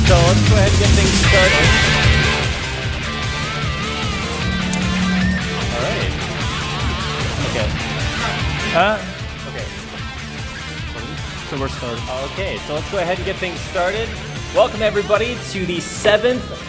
So let's go ahead and get things started. All right. Okay. Okay. So we're starting. Okay, so let's go ahead and get things started. Welcome everybody to the 7th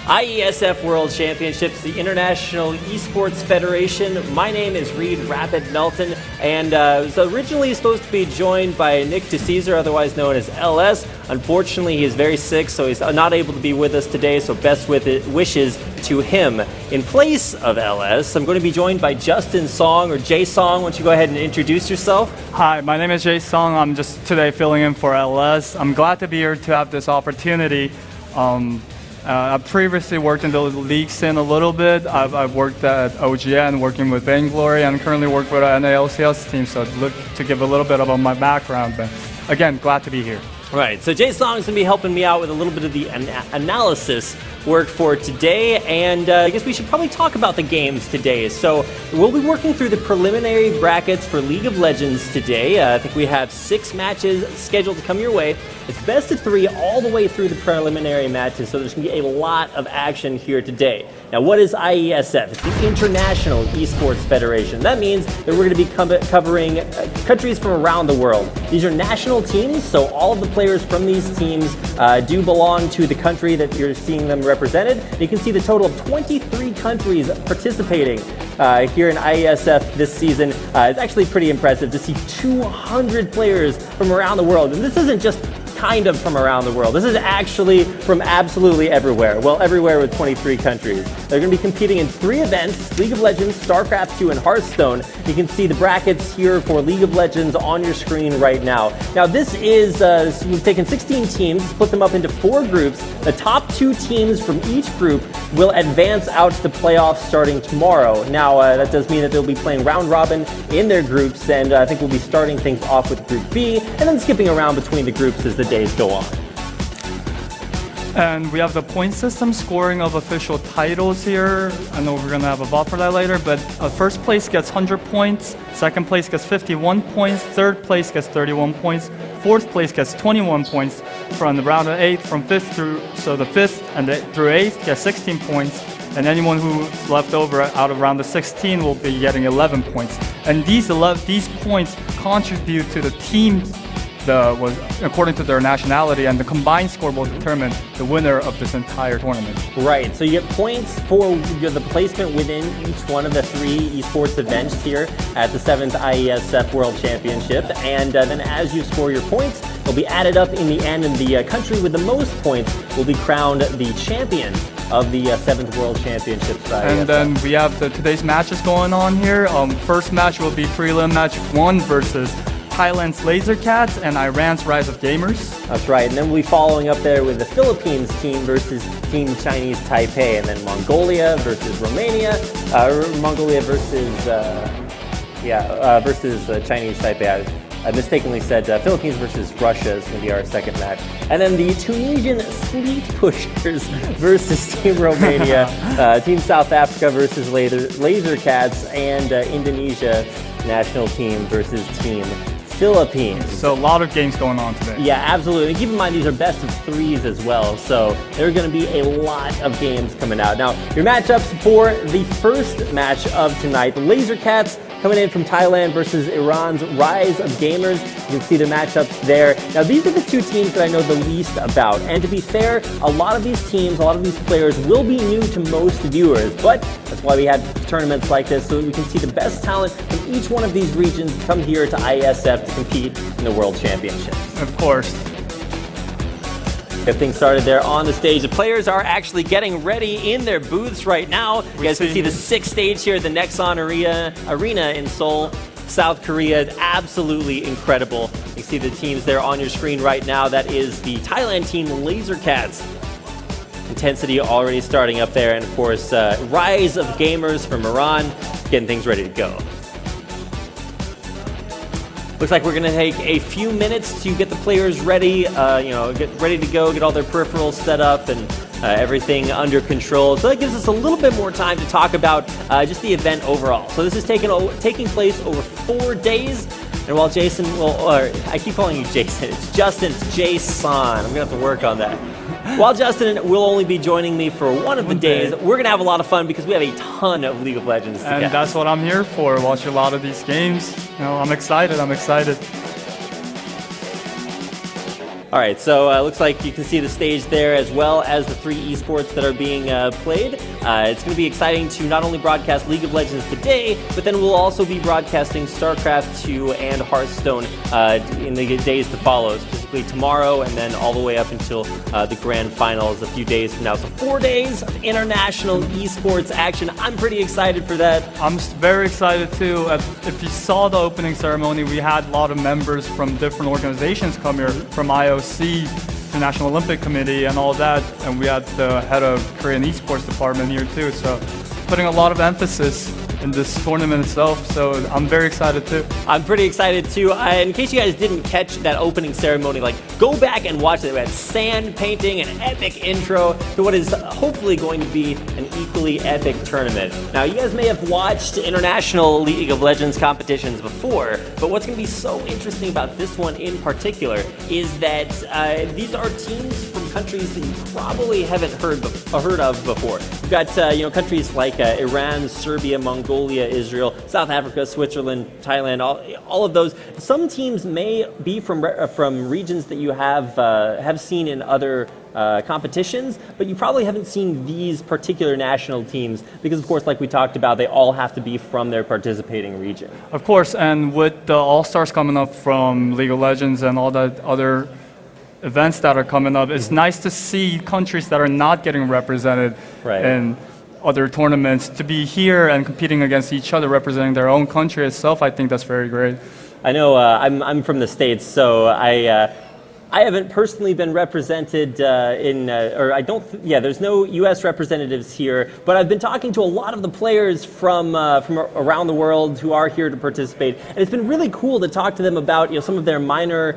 IESF World Championships, the International Esports Federation. My name is Reed Rapid Melton, and I was originally supposed to be joined by Nick DeCesar, otherwise known as LS. Unfortunately, he is very sick, so he's not able to be with us today, so best wishes to him. In place of LS, I'm going to be joined by Justin Song, or Jay Song. Why don't you go ahead and introduce yourself? Hi, my name is Jay Song. I'm just today filling in for LS. I'm glad to be here to have this opportunity. I previously worked in the league scene a little bit. I've worked at OGN, working with Vainglory, and currently work with an NALCS team, so look to give a little bit about my background. But again, glad to be here. Right, so Jay Song's going to be helping me out with a little bit of the analysis work for today, and I guess we should probably talk about the games today. So we'll be working through the preliminary brackets for League of Legends today. I think we have 6 matches scheduled to come your way. It's best of 3 all the way through the preliminary matches, so there's going to be a lot of action here today. Now, what is IESF? It's the International Esports Federation. That means that we're going to be covering countries from around the world. These are national teams, so all of the players from these teams do belong to the country that you're seeing them represented. You can see the total of 23 countries participating here in IESF this season. It's actually pretty impressive to see 200 players from around the world. And this isn't just kind of from around the world. This is actually from absolutely everywhere. Well, everywhere with 23 countries. They're going to be competing in 3 events: League of Legends, StarCraft 2, and Hearthstone. You can see the brackets here for League of Legends on your screen right now. Now, this is, we've taken 16 teams, split them up into 4 groups. The top 2 teams from each group will advance out to the playoffs starting tomorrow. Now, that does mean that they'll be playing round robin in their groups, and I think we'll be starting things off with Group B, and then skipping around between the groups as the days go on. And we have the point system scoring of official titles here. I know we're going to have a vote for that later, but first place gets 100 points, second place gets 51 points, third place gets 31 points, fourth place gets 21 points from the round of 8, from 5th through, so the 5th and through 8th get 16 points, and anyone who's left over out of round of 16 will be getting 11 points. And these points contribute to the team according to their nationality, and the combined score will determine the winner of this entire tournament. Right, so you get points for the placement within each one of the 3 esports events here at the 7th IESF World Championship, and then as you score your points, they'll be added up in the end, and the country with the most points will be crowned the champion of the 7th World Championships. And then we have today's matches going on here. First match will be prelim match 1 versus Thailand's LazerCat and Iran's Rise of Gamers. That's right, and then we'll be following up there with the Philippines team versus Team Chinese Taipei, and then Mongolia versus Romania, Mongolia versus Chinese Taipei. I mistakenly said Philippines versus Russia is going to be our second match. And then the Tunisian Sleet Pushers versus Team Romania, Team South Africa versus LazerCats, and Indonesia national team versus Team Philippines. So a lot of games going on today. Yeah, absolutely. And keep in mind, these are best of 3s as well, so there are going to be a lot of games coming out. Now, your matchups for the first match of tonight, the LazerCats coming in from Thailand versus Iran's Rise of Gamers. You can see the matchups there. Now, these are the 2 teams that I know the least about. And to be fair, a lot of these teams, a lot of these players will be new to most viewers. But that's why we have tournaments like this, so that we can see the best talent from each one of these regions come here to IESF to compete in the World Championships. Of course. Get things started there on the stage. The players are actually getting ready in their booths right now. You guys can see the 6th stage here at the Nexon Arena in Seoul, South Korea. Absolutely incredible. You see the teams there on your screen right now. That is the Thailand team, LazerCats. Intensity already starting up there. And of course, Rise of Gamers from Iran, getting things ready to go. Looks like we're going to take a few minutes to get the players ready, get ready to go, get all their peripherals set up and everything under control. So that gives us a little bit more time to talk about just the event overall. So this is taking place over 4 days. And while Jason I keep calling you Jason, it's Justin, it's Jason. I'm going to have to work on that. While Justin will only be joining me for one of the days, we're going to have a lot of fun because we have a ton of League of Legends to And catch. that's what I'm here for, watch a lot of these games. I'm excited. All right, so looks like you can see the stage there as well as the 3 esports that are being played. It's going to be exciting to not only broadcast League of Legends today, but then we'll also be broadcasting StarCraft 2 and Hearthstone in the days to follow, specifically tomorrow and then all the way up until the grand finals a few days from now. So 4 days of international esports action. I'm pretty excited for that. I'm very excited too. If you saw the opening ceremony, we had a lot of members from different organizations come here, from IOC, the National Olympic Committee and all that, and we had the head of Korean esports department here too, so putting a lot of emphasis in this tournament itself, so I'm very excited too. I'm pretty excited too. In case you guys didn't catch that opening ceremony, go back and watch it. We had sand painting, an epic intro to what is hopefully going to be an equally epic tournament. Now, you guys may have watched international League of Legends competitions before, but what's going to be so interesting about this one in particular is that these are teams from countries that you probably haven't heard of before. We've got countries like Iran, Serbia, Mongolia, Israel, South Africa, Switzerland, Thailand, all of those. Some teams may be from regions that you have seen in other competitions, but you probably haven't seen these particular national teams because, of course, like we talked about, they all have to be from their participating region. Of course, and with the All-Stars coming up from League of Legends and all the other events that are coming up, it's nice to see countries that are not getting represented in other tournaments to be here and competing against each other, representing their own country itself. I think that's very great. I know I'm from the States, so I haven't personally been represented there's no U.S. representatives here, but I've been talking to a lot of the players from around the world who are here to participate, and it's been really cool to talk to them about some of their minor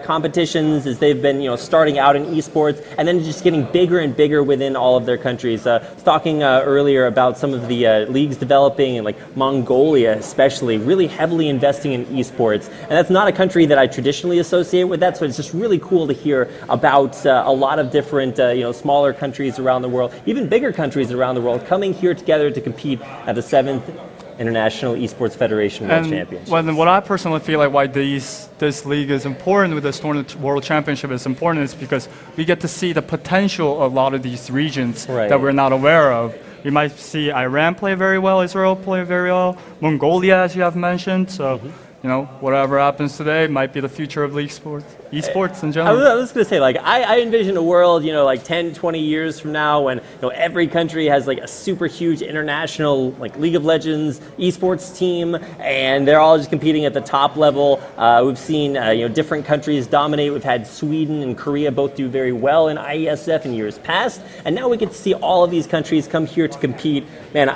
competitions as they've been starting out in esports, and then just getting bigger and bigger within all of their countries. I was talking earlier about some of the leagues developing in Mongolia, especially, really heavily investing in esports, and that's not a country that I traditionally associate with that, so it's just really cool to hear about a lot of different smaller countries around the world, even bigger countries around the world, coming here together to compete at the 7th International Esports Federation World Championship. What I personally feel like why this league is important with this tournament, World Championship is important is because we get to see the potential of a lot of these regions that we're not aware of. We might see Iran play very well, Israel play very well, Mongolia, as you have mentioned. So, whatever happens today might be the future of esports in general. I was going to say, I envision a world, 10, 20 years from now when, every country has a super huge international, League of Legends esports team, and they're all just competing at the top level. We've seen, different countries dominate. We've had Sweden and Korea both do very well in IESF in years past, and now we get to see all of these countries come here to compete. Man,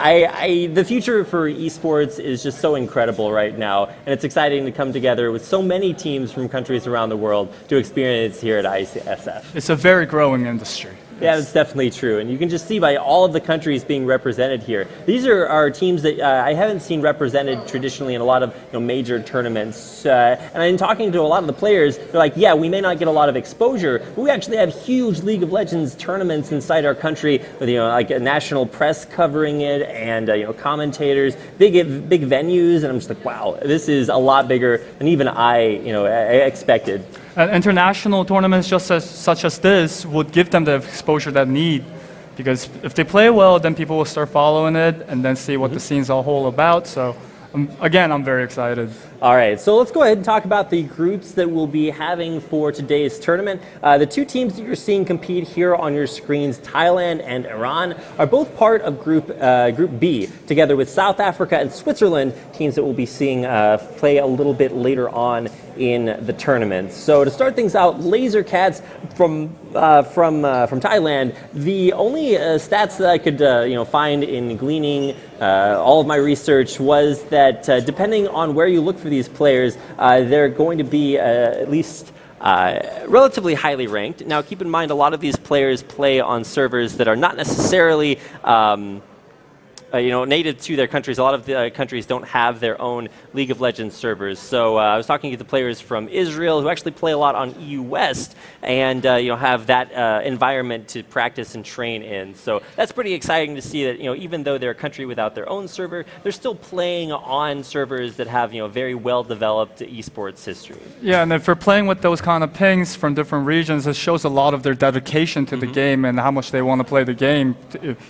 the future for esports is just so incredible right now, and it's exciting to come together with so many teams from countries around the world to experience here at IESF. It's a very growing industry. Yeah, that's definitely true. And you can just see by all of the countries being represented here. These are teams that I haven't seen represented traditionally in a lot of major tournaments. And in talking to a lot of the players, they're like, yeah, we may not get a lot of exposure, but we actually have huge League of Legends tournaments inside our country with, a national press covering it and, commentators, big venues. And I'm just like, wow, this is a lot bigger than even I expected. International tournaments such as this would give them the exposure they need, because if they play well, then people will start following it and then see what the scene's all about. So again, I'm very excited. All right, so let's go ahead and talk about the groups that we'll be having for today's tournament. The 2 teams that you're seeing compete here on your screens, Thailand and Iran, are both part of Group B, together with South Africa and Switzerland, teams that we'll be seeing play a little bit later on in the tournament. So to start things out, LazerCats from Thailand. The only stats that I could find in gleaning all of my research was that depending on where you look for these players, they're going to be at least relatively highly ranked. Now, keep in mind, a lot of these players play on servers that are not necessarily native to their countries. A lot of the countries don't have their own League of Legends servers. So I was talking to the players from Israel who actually play a lot on EU West and have that environment to practice and train in. So that's pretty exciting to see that even though they're a country without their own server, they're still playing on servers that have very well developed esports history. Yeah, and if they're playing with those kind of pings from different regions, it shows a lot of their dedication to the game and how much they want to play the game,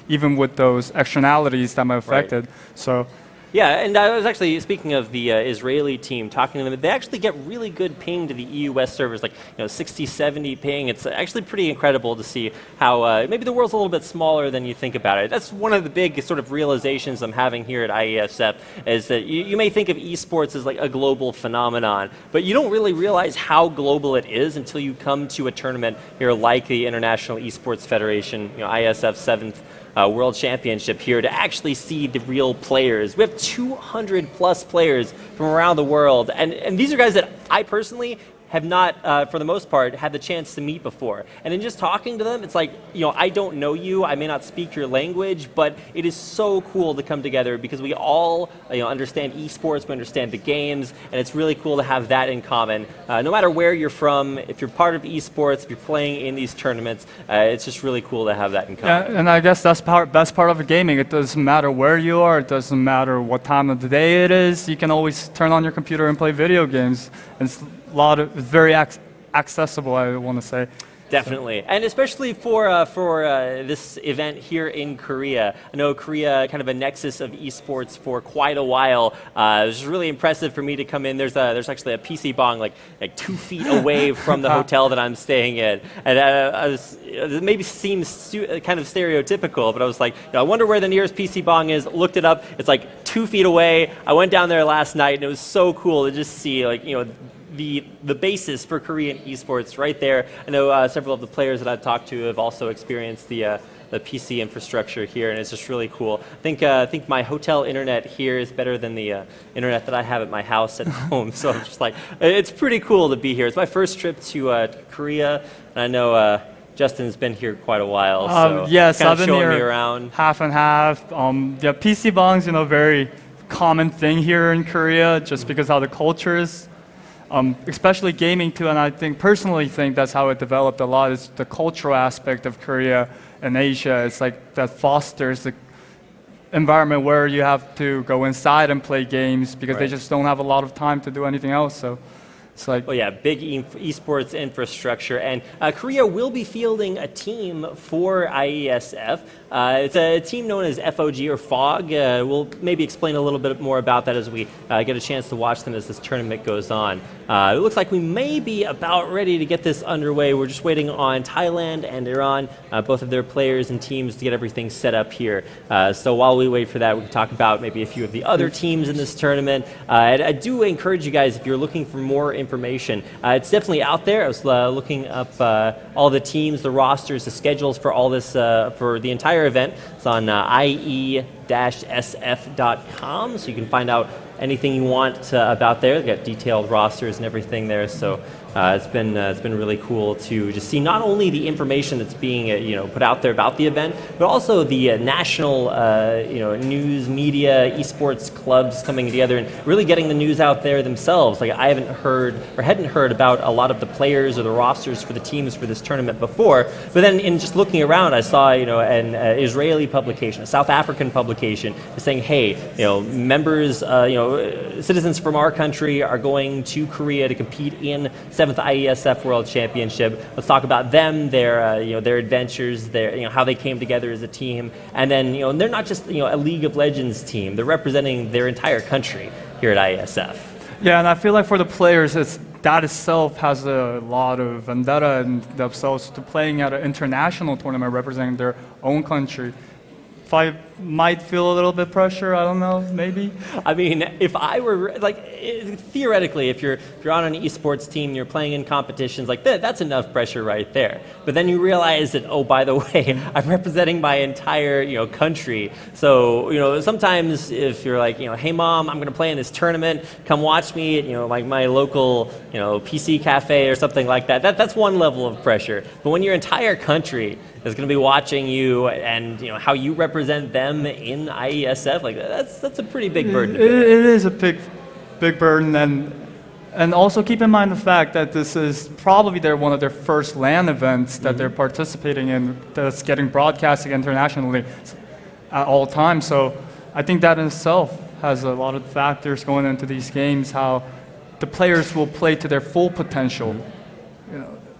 even with those externalities that might affect it. So. Yeah, and I was actually, speaking of the Israeli team, talking to them, they actually get really good ping to the EU West servers, like 60, 70 ping. It's actually pretty incredible to see how maybe the world's a little bit smaller than you think about it. That's one of the big sort of realizations I'm having here at IESF, is that you may think of esports as like a global phenomenon, but you don't really realize how global it is until you come to a tournament here like the International Esports Federation, IESF 7th World Championship here, to actually see the real players. We have 200 plus players from around the world, and these are guys that I personally have not, for the most part, had the chance to meet before. And in just talking to them, it's like, I don't know you, I may not speak your language, but it is so cool to come together because we all understand esports, we understand the games, and it's really cool to have that in common. No matter where you're from, if you're part of esports, if you're playing in these tournaments, it's just really cool to have that in common. Yeah, and I guess that's best part of gaming. It doesn't matter where you are, it doesn't matter what time of the day it is, you can always turn on your computer and play video games. And it's very accessible, I want to say. Definitely, and especially for this event here in Korea. I know Korea, kind of a nexus of esports for quite a while. It was really impressive for me to come in. There's actually a PC bong like 2 feet away from the hotel that I'm staying in, and it maybe seems kind of stereotypical, but I was like, I wonder where the nearest PC bong is. Looked it up. It's like 2 feet away. I went down there last night, and it was so cool to just see the basis for Korean esports right there. I know several of the players that I've talked to have also experienced the PC infrastructure here, and it's just really cool. I think my hotel internet here is better than the internet that I have at my house at home. So I'm just like, it's pretty cool to be here. It's my first trip to Korea, and I know Justin's been here quite a while. So yes, kind I've of been showing here me around. half and half. Yeah, PC bongs, very common thing here in Korea, just because how the culture is. Especially gaming too, and I personally think that's how it developed a lot, is the cultural aspect of Korea and Asia. It's like that fosters the environment where you have to go inside and play games because they just don't have a lot of time to do anything else. So it's like, well, yeah, big esports infrastructure, and Korea will be fielding a team for IESF. It's a team known as FOG or FOG. We'll maybe explain a little bit more about that as we get a chance to watch them as this tournament goes on. It looks like we may be about ready to get this underway. We're just waiting on Thailand and Iran, both of their players and teams, to get everything set up here. So while we wait for that, we can talk about maybe a few of the other teams in this tournament. I do encourage you guys, if you're looking for more information, it's definitely out there. I was looking up all the teams, the rosters, the schedules for all this, for the entire event. It's on IE-SF.com, so you can find out anything you want about there. They've got detailed rosters and everything there, so it's been really cool to just see not only the information that's being put out there about the event, but also the national news, media, esports clubs coming together and really getting the news out there themselves. Like, I hadn't heard about a lot of the players or the rosters for the teams for this tournament before, but then in just looking around, I saw an Israeli publication, a South African publication, saying, hey, members, citizens from our country are going to Korea to compete in 7th IESF World Championship. Let's talk about them, their adventures, how they came together as a team, and then they're not just a League of Legends team. They're representing their entire country here at IESF. Yeah, and I feel like for the players, that itself has a lot of vendetta in themselves to playing at an international tournament representing their own country. If I might feel a little bit pressure, I don't know, maybe. I mean, if I were theoretically, if you're on an esports team, you're playing in competitions like that, that's enough pressure right there. But then you realize that, oh, by the way, I'm representing my entire country. So sometimes if you're like, hey mom, I'm going to play in this tournament, come watch me at my local PC cafe or something like that. That's one level of pressure. But when your entire country is going to be watching you and how you represent them in IESF. Like that's a pretty big burden. It is a big burden, and also keep in mind the fact that this is probably one of their first LAN events that they're participating in that's getting broadcasted internationally at all times. So I think that in itself has a lot of factors going into these games, how the players will play to their full potential,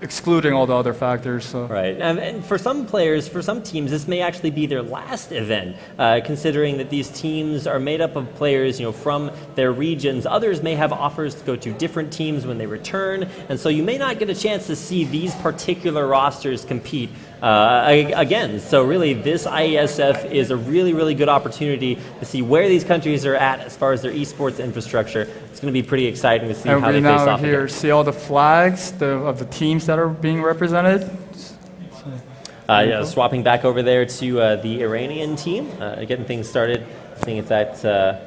excluding all the other factors. So. Right, and for some players, for some teams, this may actually be their last event, considering that these teams are made up of players, from their regions. Others may have offers to go to different teams when they return, and so you may not get a chance to see these particular rosters compete again. So really, this IESF is a really, really good opportunity to see where these countries are at as far as their esports infrastructure. It's going to be pretty exciting to see how they face off here, again. see all the flags of the teams that are being represented. Swapping back over there to the Iranian team, getting things started, seeing if that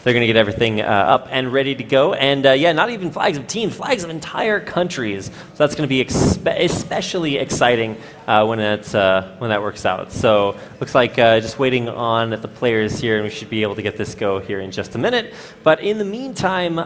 they're going to get everything up and ready to go. And not even flags of teams, flags of entire countries. So that's going to be especially exciting when that works out. So looks like just waiting on the players here, and we should be able to get this go here in just a minute. But in the meantime,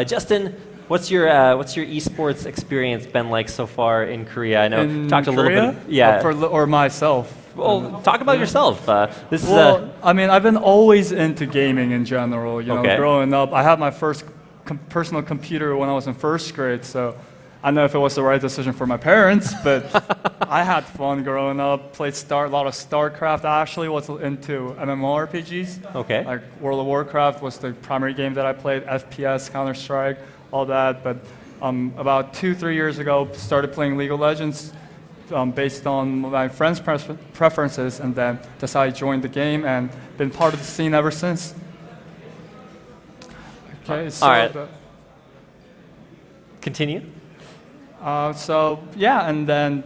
Justin, what's your esports experience been like so far in Korea? I know in talked a Korea? little bit, yeah, or myself. Well, talk about yourself. I mean, I've been always into gaming in general. Growing up, I had my first personal computer when I was in first grade, so I don't know if it was the right decision for my parents, but I had fun growing up. Played a lot of StarCraft. I actually was into MMORPGs. Okay. Like World of Warcraft was the primary game that I played. FPS, Counter-Strike, all that. But about 2-3 years ago, started playing League of Legends. Based on my friends' preferences, and then decided to join the game and been part of the scene ever since. Okay, so all right. Continue. And then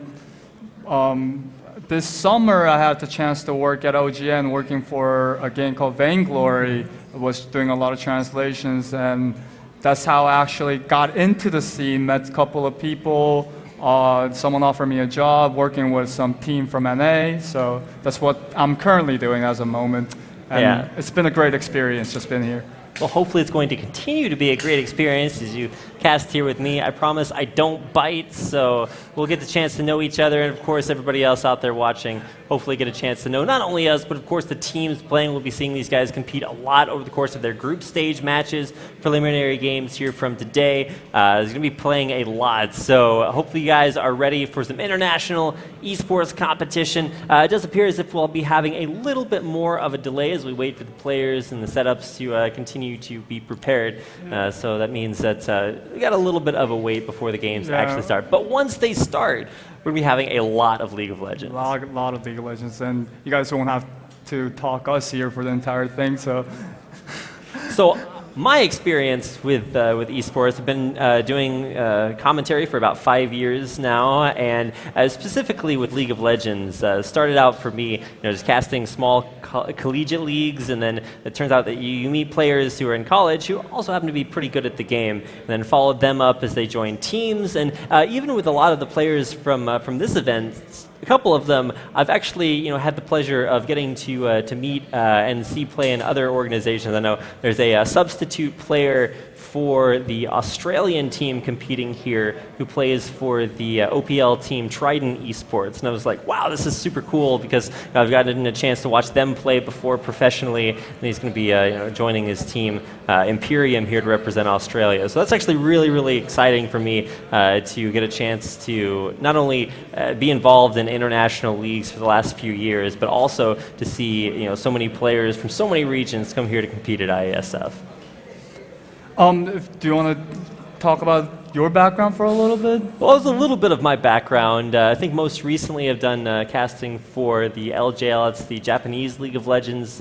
this summer I had the chance to work at OGN, working for a game called Vainglory. I was doing a lot of translations, and that's how I actually got into the scene, met a couple of people. Someone offered me a job working with some team from NA, so that's what I'm currently doing as a moment. And it's been a great experience just being here. Well, hopefully it's going to continue to be a great experience as you cast here with me. I promise I don't bite, so we'll get the chance to know each other, and of course everybody else out there watching hopefully get a chance to know not only us, but of course the teams playing. We'll be seeing these guys compete a lot over the course of their group stage matches, preliminary games here from today. There's going to be playing a lot, so hopefully you guys are ready for some international esports competition. It does appear as if we'll be having a little bit more of a delay as we wait for the players and the setups to continue to be prepared. So that means that we got a little bit of a wait before the games actually start. But once they start, we're going to be having a lot of League of Legends. A lot of League of Legends, and you guys won't have to talk us here for the entire thing. So my experience with esports, I've been doing commentary for about 5 years now, and specifically with League of Legends, started out for me, just casting small collegiate leagues, and then it turns out that you meet players who are in college who also happen to be pretty good at the game, and then followed them up as they join teams, and even with a lot of the players from this event, a couple of them I've actually had the pleasure of getting to meet and see play in other organizations. I know there's a substitute player for the Australian team competing here who plays for the OPL team Trident Esports, and I was like, wow, this is super cool because I've gotten a chance to watch them play before professionally, and he's going to be joining his team Imperium here to represent Australia. So that's actually really, really exciting for me to get a chance to not only be involved in international leagues for the last few years, but also to see so many players from so many regions come here to compete at IESF. Do you want to talk about your background for a little bit? Well, it was a little bit of my background. I think most recently I've done casting for the LJL. It's the Japanese League of Legends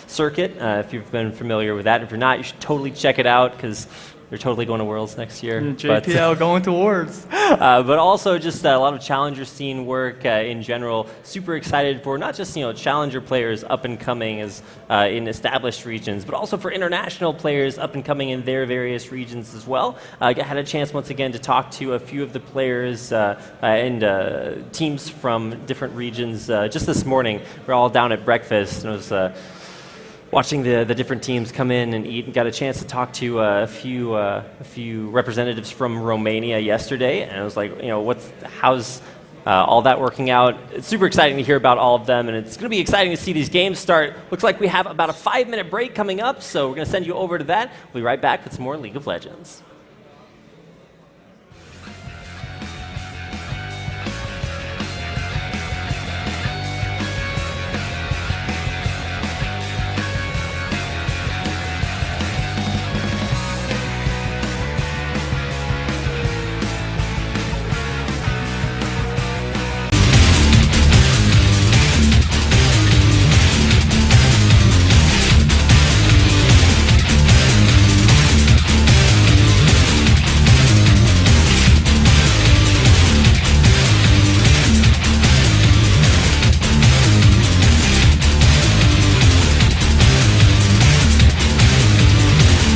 circuit. If you've been familiar with that. If you're not, you should totally check it out because they're totally going to Worlds next year. JPL going to Worlds. But also just a lot of challenger scene work in general. Super excited for not just challenger players up and coming as in established regions, but also for international players up and coming in their various regions as well. I had a chance once again to talk to a few of the players and teams from different regions just this morning. We're all down at breakfast, and I was watching the different teams come in and eat, and got a chance to talk to a few representatives from Romania yesterday, and I was like, how's all that working out? It's super exciting to hear about all of them, and it's going to be exciting to see these games start. Looks like we have about a 5-minute break coming up, so we're going to send you over to that. We'll be right back with some more League of Legends.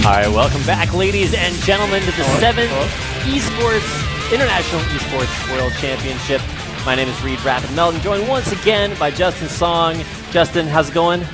All right, welcome back, ladies and gentlemen, to the 7th International Esports World Championship. My name is Reed Rapid Melton, joined once again by Justin Song. Justin, how's it going?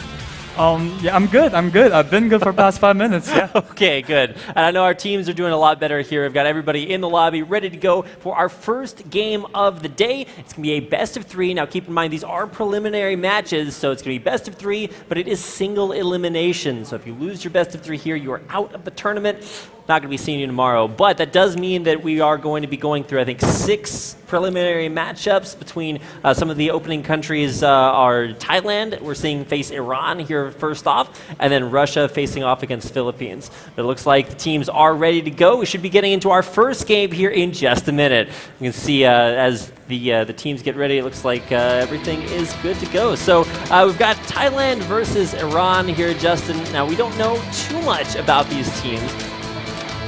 Yeah, I'm good. I've been good for the past 5 minutes, yeah. Okay, good. And I know our teams are doing a lot better here. We've got everybody in the lobby ready to go for our first game of the day. It's going to be a best of 3. Now, keep in mind, these are preliminary matches, so it's going to be best of 3, but it is single elimination. So if you lose your best of 3 here, you are out of the tournament. Not going to be seeing you tomorrow, but that does mean that we are going to be going through, I think, 6 preliminary matchups between some of the opening countries are Thailand. We're seeing face Iran here first off, and then Russia facing off against Philippines. It looks like the teams are ready to go. We should be getting into our first game here in just a minute. You can see as the teams get ready, it looks like everything is good to go. So we've got Thailand versus Iran here, Justin. Now, we don't know too much about these teams.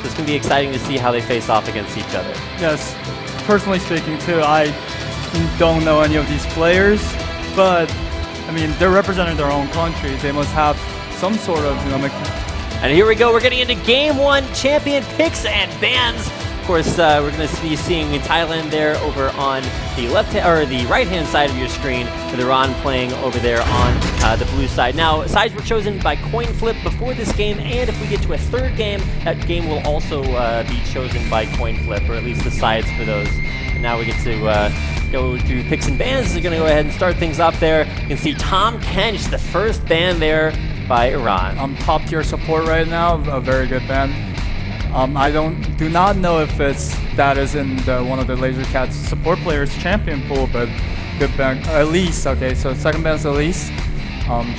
It's going to be exciting to see how they face off against each other. Yes, personally speaking too, I don't know any of these players, but I mean, they're representing their own country. They must have some sort of, And here we go. We're getting into Game 1, champion picks and bans. Of course, we're going to be seeing Thailand there over on the the right-hand side of your screen, with Iran playing over there on the blue side. Now, sides were chosen by coin flip before this game, and if we get to a third game, that game will also be chosen by coin flip, or at least the sides for those. And now we get to go through picks and bans. We're going to go ahead and start things off there. You can see Tom Kench, the first ban there by Iran. Top tier support right now, a very good ban. I do not know if that is in one of the LazerCat's support players champion pool, but good ban. Elise, okay, so second ban is Elise.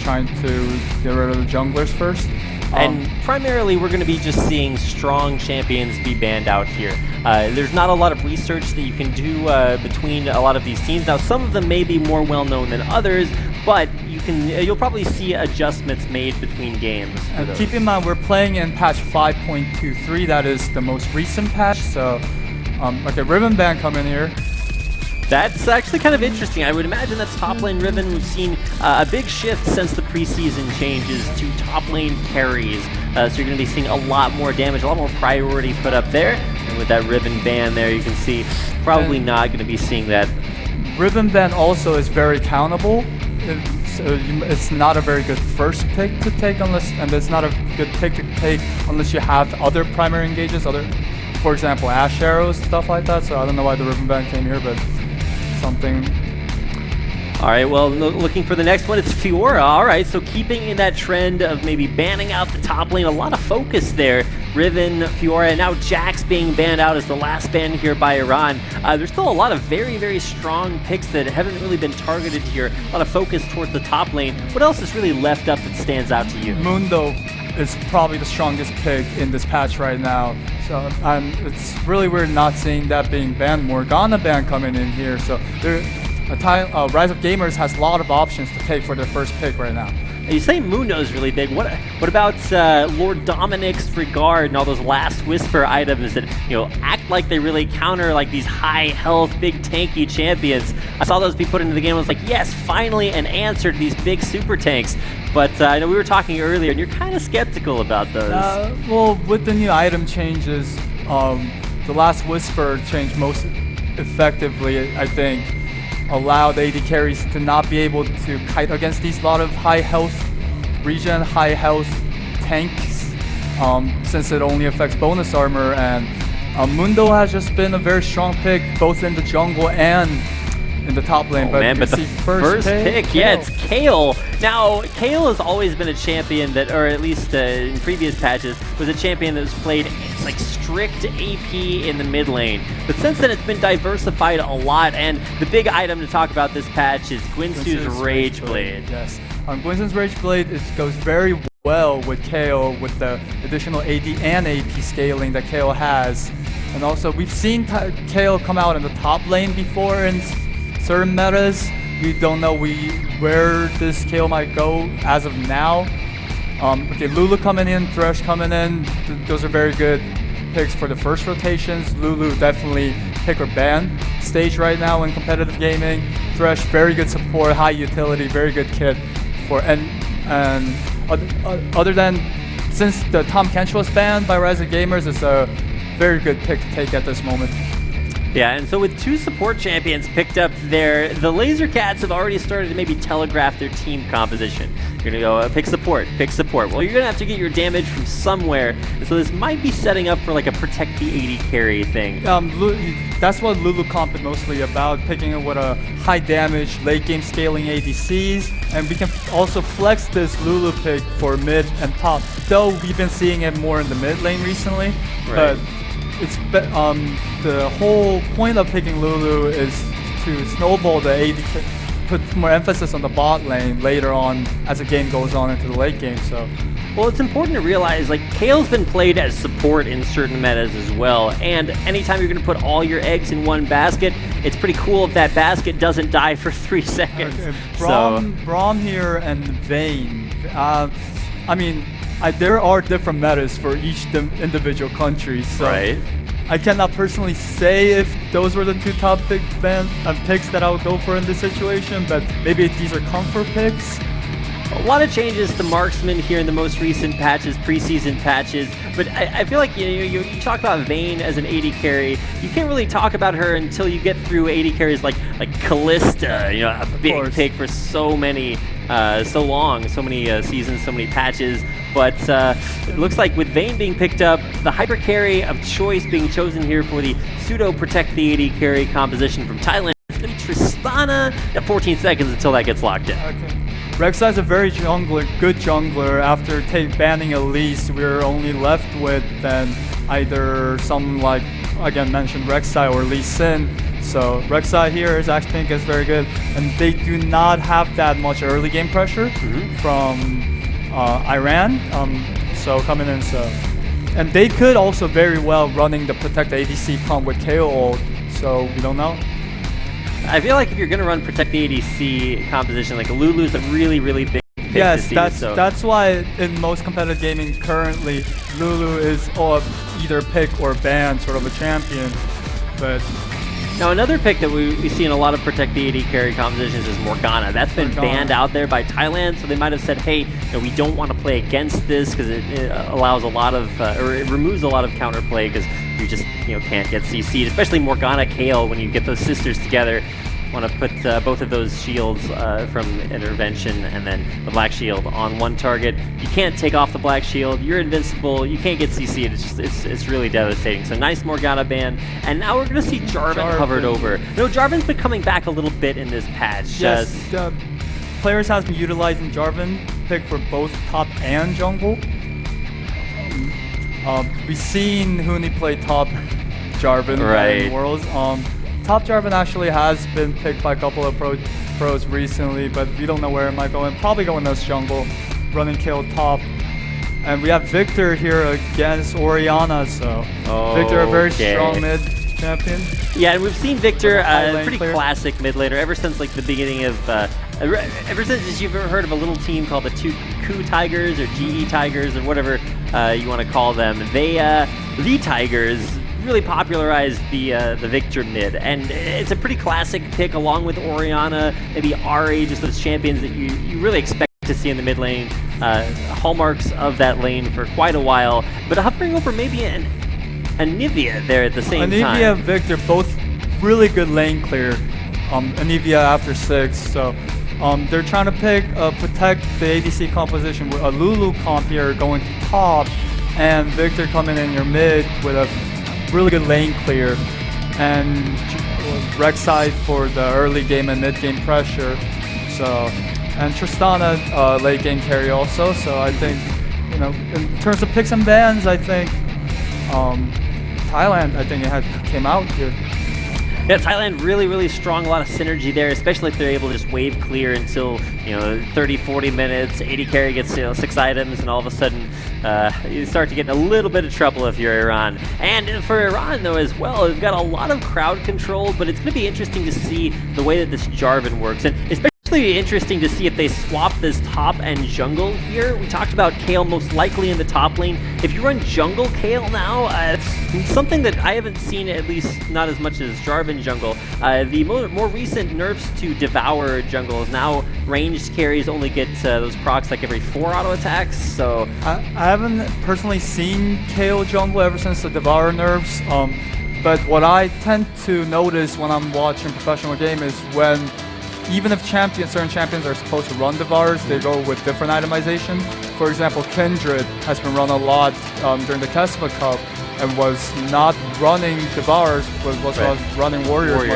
Trying to get rid of the junglers first. And primarily, we're going to be just seeing strong champions be banned out here. There's not a lot of research that you can do between a lot of these teams. Now, some of them may be more well-known than others, but you'll probably see adjustments made between games. And keep in mind, we're playing in patch 5.23. That is the most recent patch. So, okay, Ribbon ban come in here. That's actually kind of interesting. I would imagine that's top lane Riven. We've seen a big shift since the preseason changes to top lane carries. So you're going to be seeing a lot more damage, a lot more priority put up there. And with that Riven ban there, you can see probably not going to be seeing that. Riven ban also is very countable. It's not a very good first pick to take and it's not a good pick to take unless you have other primary engages, for example, Ash Arrows, stuff like that. So I don't know why the Riven ban came here, but something. All right, well, looking for the next one, it's Fiora. All right, so keeping in that trend of maybe banning out the top lane, a lot of focus there. Riven, Fiora, and now Jax being banned out as the last ban here by Iran. There's still a lot of very, very strong picks that haven't really been targeted here. A lot of focus towards the top lane. What else is really left up that stands out to you? Mundo is probably the strongest pick in this patch right now. So it's really weird not seeing that being banned. Morgana ban coming in here. So Rise of Gamers has a lot of options to take for their first pick right now. You say Mundo's really big. What about Lord Dominic's Regard and all those Last Whisper items that act like they really counter like these high health, big tanky champions? I saw those be put into the game. I was like, yes, finally an answer to these big super tanks. But I know we were talking earlier, and you're kind of skeptical about those. Well, with the new item changes, the Last Whisper change most effectively, I think, allowed AD carries to not be able to kite against these lot of high health regen, high health tanks, since it only affects bonus armor. And Mundo has just been a very strong pick, both in the jungle and in the top lane. But the first pick, yeah, it's Kayle. Now, Kayle has always been a champion that, or at least in previous patches, was a champion that was played like strict AP in the mid lane. But since then, it's been diversified a lot, and the big item to talk about this patch is Guinsoo's Rage Blade. Yes, Guinsoo's Rage Blade goes very well with Kayle, with the additional AD and AP scaling that Kayle has. And also, we've seen Kayle come out in the top lane before in certain metas. We don't know where this Kayle might go as of now. Okay, Lulu coming in, Thresh coming in. Those are very good picks for the first rotations. Lulu definitely pick or ban stage right now in competitive gaming. Thresh, very good support, high utility, very good kit for and other than since the Tom Kench was banned by Rise of Gamers, it's a very good pick to take at this moment. Yeah, and so with 2 support champions picked up there, the LazerCats have already started to maybe telegraph their team composition. You're going to go pick support, pick support. Well, you're going to have to get your damage from somewhere, and so this might be setting up for like a protect the AD carry thing. That's what Lulu comp is mostly about, picking up with a high damage, late game scaling ADCs, and we can also flex this Lulu pick for mid and top, though we've been seeing it more in the mid lane recently. Right. But it's the whole point of picking Lulu is to snowball the AD, put more emphasis on the bot lane later on as the game goes on into the late game. So, well, it's important to realize like Kayle's been played as support in certain metas as well, and anytime you're going to put all your eggs in one basket, it's pretty cool if that basket doesn't die for 3 seconds. Okay. Braum here and Vayne. I mean, there are different metas for each individual country, so right. I cannot personally say if those were the 2 top picks that I would go for in this situation, but maybe these are comfort picks. A lot of changes to Marksman here in the most recent patches, preseason patches, but I feel like you talk about Vayne as an AD carry. You can't really talk about her until you get through AD carries like Callista, a big pick for so many, so long, so many seasons, so many patches. But it looks like with Vayne being picked up, the hyper carry of choice being chosen here for the pseudo protect the AD carry composition from Thailand. It's going to be Tristana at 14 seconds until that gets locked in. Okay. Rek'Sai is a very good jungler. After banning Elise, we're only left with then either some like, again mentioned, Rek'Sai or Lee Sin. So Rek'Sai here is actually think is very good, and they do not have that much early game pressure from Iran. So coming in, and they could also very well running the protect ADC pump with KO ult. So we don't know. I feel like if you're going to run Protect the ADC composition, like Lulu's a really, really big pick yes, to see, that's why in most competitive gaming currently, Lulu is either pick or ban sort of a champion. But now another pick that we see in a lot of Protect the AD carry compositions is Morgana. That's been banned out there by Thailand, so they might have said, hey, we don't want to play against this because it allows a lot of, or it removes a lot of counterplay because you just can't get CC'd, especially Morgana Kayle when you get those sisters together. Want to put both of those shields from intervention and then the black shield on one target. You can't take off the black shield. You're invincible. You can't get CC'd. It's really devastating. So nice Morgana ban, and now we're gonna see Jarvan hovered over. No, Jarvan's been coming back a little bit in this patch. Yes, players have been utilizing Jarvan pick for both top and jungle. We've seen Huni play top Jarvan in Worlds. Top Jarvan actually has been picked by a couple of pros recently, but we don't know where it might go. And probably going this jungle, running kill top. And we have Victor here against Orianna, so Victor a very strong mid champion. Yeah, and we've seen Victor pretty classic mid laner ever since like the beginning of ever since you've ever heard of a little team called the Ku Tigers or GE Tigers or whatever you want to call them, the Tigers really popularized the Victor mid, and it's a pretty classic pick along with Orianna, maybe Ari, just those champions that you really expect to see in the mid lane, hallmarks of that lane for quite a while, but hovering over maybe an Anivia there at the same time. Anivia and Victor both really good lane clear. Anivia after 6, so they're trying to protect the ADC composition with a Lulu comp here going to top, and Victor coming in your mid with a really good lane clear, and Rek'Sai for the early game and mid game pressure. So, and Tristana late game carry also. So I think, you know, in terms of picks and bans, I think Thailand, came out here. Yeah, Thailand really strong, a lot of synergy there, especially if they're able to just wave clear until, 30, 40 minutes, 80 carry gets 6 items, and all of a sudden you start to get in a little bit of trouble if you're Iran. And for Iran, though, as well, they've got a lot of crowd control, but it's going to be interesting to see the way that this Jarvan works, and especially interesting to see if they swap this top and jungle here. We talked about Kayle most likely in the top lane. If you run jungle Kayle now, it's something that I haven't seen, at least not as much as Jarvan jungle. The more recent nerfs to Devour jungle is now ranged carries only get those procs like every 4 auto attacks. So I haven't personally seen Kayle jungle ever since the Devour nerfs. But what I tend to notice when I'm watching professional game is when even if certain champions are supposed to run Devours, they go with different itemization. For example, Kindred has been run a lot during the Kesma Cup and was not running Devours, was running Warriors.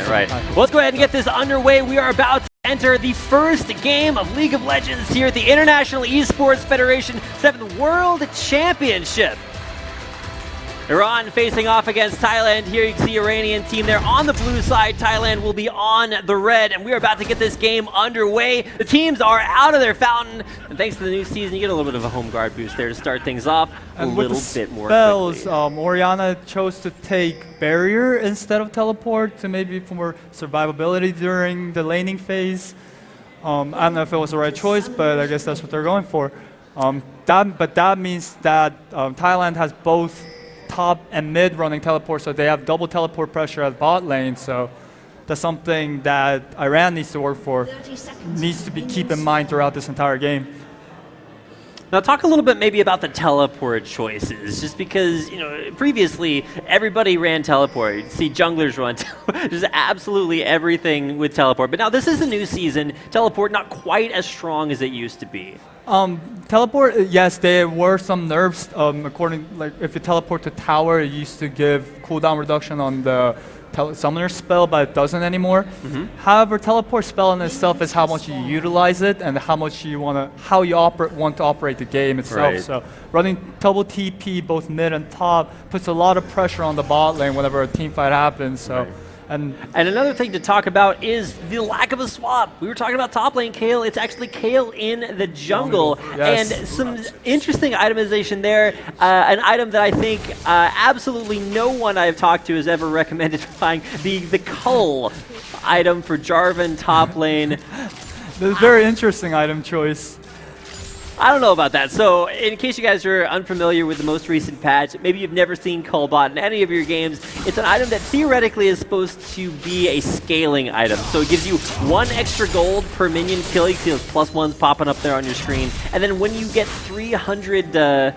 Right. Well, let's go ahead and get this underway. We are about to enter the first game of League of Legends here at the International Esports Federation 7th World Championship. Iran facing off against Thailand. Here you can see Iranian team there on the blue side. Thailand will be on the red, and we're about to get this game underway. The teams are out of their fountain, and thanks to the new season, you get a little bit of a home guard boost there to start things off a little bit more quickly. Orianna chose to take Barrier instead of Teleport to maybe for more survivability during the laning phase. I don't know if it was the right choice, but I guess that's what they're going for. That means that Thailand has both top and mid running teleport, so they have double teleport pressure at bot lane, so that's something that Iran needs to work for, needs to keep in mind throughout this entire game. Now talk a little bit maybe about the teleport choices, just because, previously everybody ran teleport. You'd see junglers run just absolutely everything with teleport, but now this is a new season. Teleport not quite as strong as it used to be. Teleport, yes, there were some nerfs. If you teleport to tower, it used to give cooldown reduction on the summoner spell, but it doesn't anymore. However, teleport spell in itself is how much you utilize it and how much you want to operate the game itself. Right. So running double TP both mid and top puts a lot of pressure on the bot lane whenever a team fight happens. So. Right. And another thing to talk about is the lack of a swap. We were talking about top lane Kayle. It's actually Kayle in the jungle. Yes. And some interesting itemization there. An item that I think absolutely no one I've talked to has ever recommended buying. The Cull item for Jarvan top lane. That's a very interesting item choice. I don't know about that. So in case you guys are unfamiliar with the most recent patch, maybe you've never seen Cullbot in any of your games, it's an item that theoretically is supposed to be a scaling item. So it gives you 1 extra gold per minion kill. You see those +1s popping up there on your screen. And then when you get 300...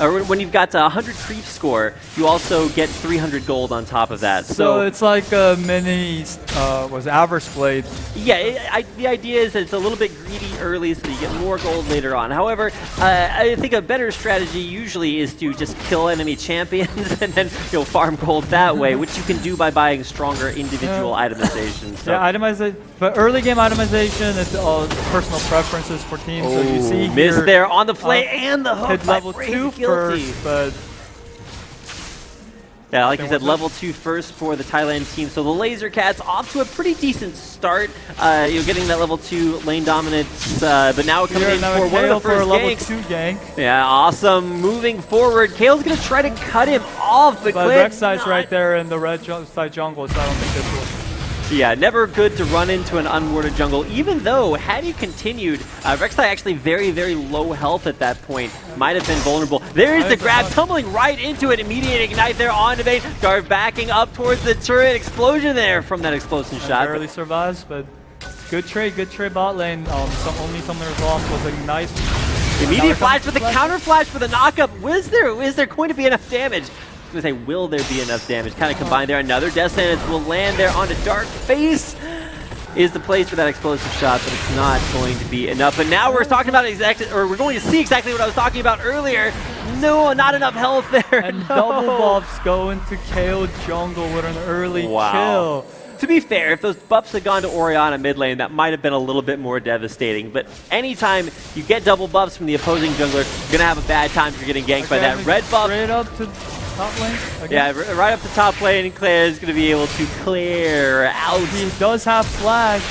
or when you've got 100 creep score, you also get 300 gold on top of that. So it's like a mini, Avarice Blade. Yeah, the idea is that it's a little bit greedy early so that you get more gold later on. However, I think a better strategy usually is to just kill enemy champions and then farm gold that way, which you can do by buying stronger individual itemization. So. Yeah, itemization. But early game itemization is personal preferences for teams. So you see miss there on the play and the hook. Hit level 2 first, but yeah, like you said, level 2 first for the Thailand team. So the LazerCats off to a pretty decent start. Getting that level 2 lane dominance, but now coming in for one of the first level 2 gank. Yeah, awesome. Moving forward, Kayle's gonna try to cut him off, but Rek'Sai's right there in the red side jungle, so I don't think this will. Yeah, never good to run into an unwarded jungle, even though, had he continued, Rek'Sai actually very, very low health at that point, might have been vulnerable. There is the grab, tumbling right into it, immediate ignite there on Vayne. Jarv backing up towards the turret, explosion there from that explosion shot. Barely survives, but good trade bot lane. Only Summoner's loss was ignite. Immediate flash for the counter flash for the knockup. Is there going to be enough damage? I was going to say, will there be enough damage? Kind of combined there. Another death sentence will land there on a dark face. Is the place for that explosive shot, but it's not going to be enough. But now we're talking about we're going to see exactly what I was talking about earlier. No, not enough health there. And double buffs going to KO jungle with an early kill. To be fair, if those buffs had gone to Orianna mid lane, that might have been a little bit more devastating. But anytime you get double buffs from the opposing jungler, you're going to have a bad time if you're getting ganked by that. Red buff. Straight up to top lane again. Yeah, right up to top lane, and Claire is going to be able to clear out. He does have flash.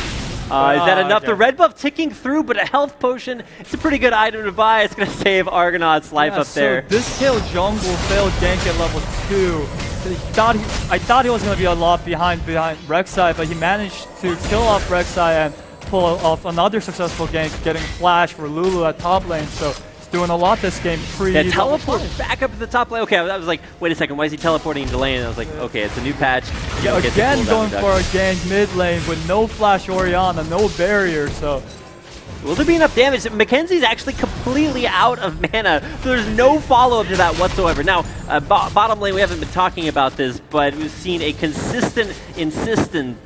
Is that enough? Okay. The red buff ticking through, but a health potion, it's a pretty good item to buy. It's going to save Argonaut's life up there. So this kill jungle failed gank at level 2. I thought he was going to be a lot behind Rek'Sai, but he managed to kill off Rek'Sai and pull off another successful gank, getting flash for Lulu at top lane. So he's doing a lot this game. Yeah, teleport back up to the top lane. Okay, I was like, wait a second, why is he teleporting into lane? And I was like, okay, it's a new patch. Yeah, again going for a gank mid lane with no flash Orianna, no barrier. So will there be enough damage? Mackenzie's actually completely out of mana, so there's no follow-up to that whatsoever. Now, bottom lane, we haven't been talking about this, but we've seen a consistent insistence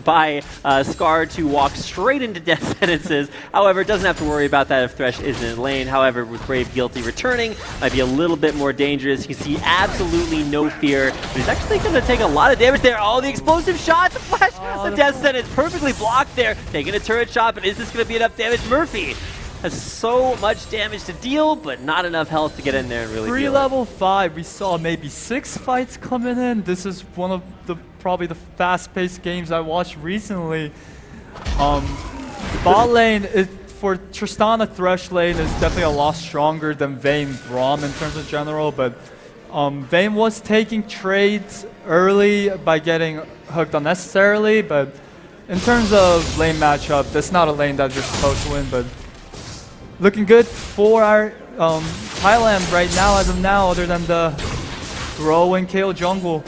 by Scar to walk straight into death sentences. However, it doesn't have to worry about that if Thresh isn't in lane. However, with Brave Guilty returning, might be a little bit more dangerous. You see absolutely no fear, but he's actually going to take a lot of damage there. Oh, the explosive shot, the flash, the death sentence perfectly blocked there, taking a turret shot, but is this going to be enough damage? Murphy has so much damage to deal, but not enough health to get in there and really deal level 5, we saw maybe 6 fights coming in. This is one of the probably the fast-paced games I watched recently. Bot lane, for Tristana Thresh lane, is definitely a lot stronger than Vayne Braum in terms of general, but Vayne was taking trades early by getting hooked unnecessarily, but in terms of lane matchup, that's not a lane that you're supposed to win, but looking good for our Thailand right now, as of now, other than the grow and kill jungle.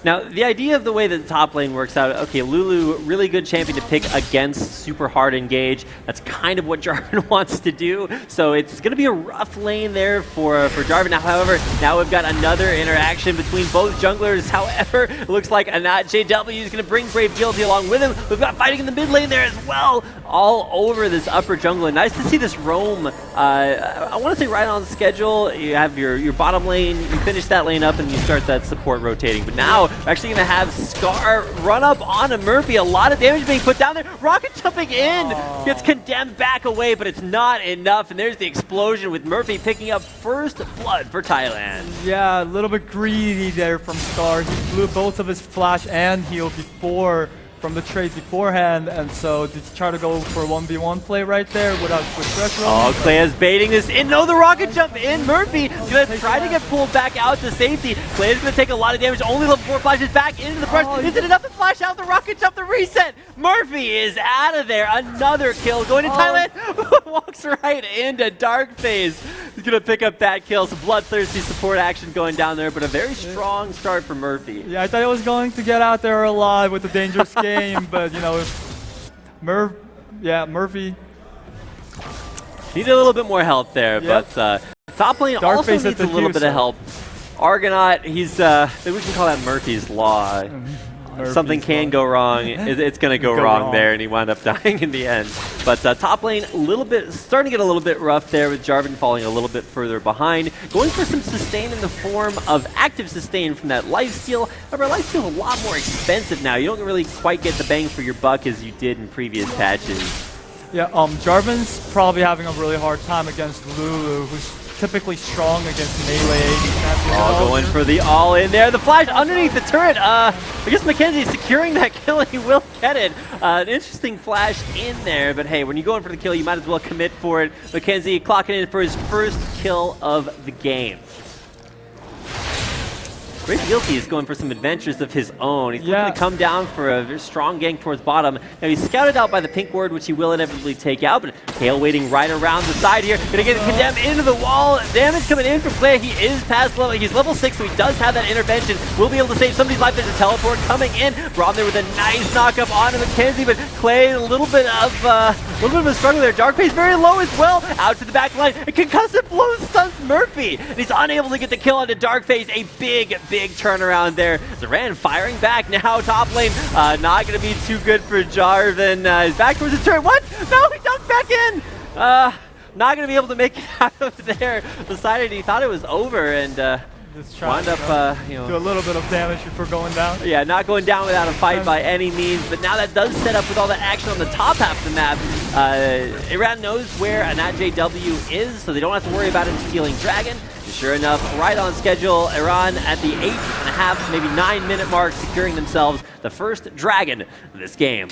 Now, the idea of the way that the top lane works out, okay, Lulu, really good champion to pick against super hard engage. That's kind of what Jarvan wants to do. So it's going to be a rough lane there for Jarvan. Now, however, now we've got another interaction between both junglers. However, it looks like Anat JW is going to bring Brave Guilty along with him. We've got fighting in the mid lane there as well, all over this upper jungle. And nice to see this roam. I want to say right on schedule. You have your bottom lane, you finish that lane up, and you start that support rotating. But now, we're actually going to have Scar run up onto Murphy. A lot of damage being put down there. Rocket jumping in. Gets condemned back away, but it's not enough. And there's the explosion with Murphy picking up first blood for Thailand. Yeah, a little bit greedy there from Scar. He blew both of his flash and heal before from the trade beforehand, and so did you try to go for a 1v1 play right there with Thresh roll? Oh, Clea's baiting this in. No, the rocket jump in. Murphy going to try to get pulled back out to safety. Clea's going to take a lot of damage. Only level 4 flashes back into the brush. Is it enough to flash out the rocket jump, the reset? Murphy is out of there. Another kill going to Thailand. Walks right into Dark Phase. He's going to pick up that kill. Some bloodthirsty support action going down there, but a very strong start for Murphy. Yeah, I thought he was going to get out there alive with the dangerous game. But you know, Murphy needed a little bit more help there. Yep. But top lane Dark also needs a little bit of help. Argonaut, he's maybe we can call that Murphy's Law. Something can go wrong. It's going to go wrong there, and he wound up dying in the end. But top lane, starting to get a little bit rough there with Jarvan falling a little bit further behind. Going for some sustain in the form of active sustain from that lifesteal. However, lifesteal is a lot more expensive now. You don't really quite get the bang for your buck as you did in previous patches. Yeah, Jarvan's probably having a really hard time against Lulu, who's typically strong against melee champions. Oh, going for the all in there. The flash underneath the turret. I guess Mackenzie securing that kill. He will get it. An interesting flash in there, but hey, when you go in for the kill, you might as well commit for it. Mackenzie clocking in for his first kill of the game. Great Guilty is going for some adventures of his own. He's going to come down for a very strong gank towards bottom. Now he's scouted out by the pink ward, which he will inevitably take out, but Kale waiting right around the side here. Gonna get condemned into the wall. Damage coming in from Clay. He is past level. He's level 6, so he does have that intervention. Will be able to save somebody's life. There's a teleport coming in. Braum there with a nice knockup onto Mackenzie, but Clay a little bit of a struggle there. Dark Pace very low as well. Out to the back line. A concussive blow stuns Murphy, and he's unable to get the kill onto Darkface. A big turnaround there. Zoran firing back now, top lane. Not going to be too good for Jarvan. He's back towards his turret. What? No, he dunked back in. Not going to be able to make it out of there. Decided he thought it was over and wound up, do a little bit of damage before going down. Yeah, not going down without a fight by any means, but now that does set up with all the action on the top half of the map. Iran knows where an JW is, so they don't have to worry about him stealing Dragon. And sure enough, right on schedule, Iran at the 8.5, maybe 9-minute mark, securing themselves the first Dragon of this game.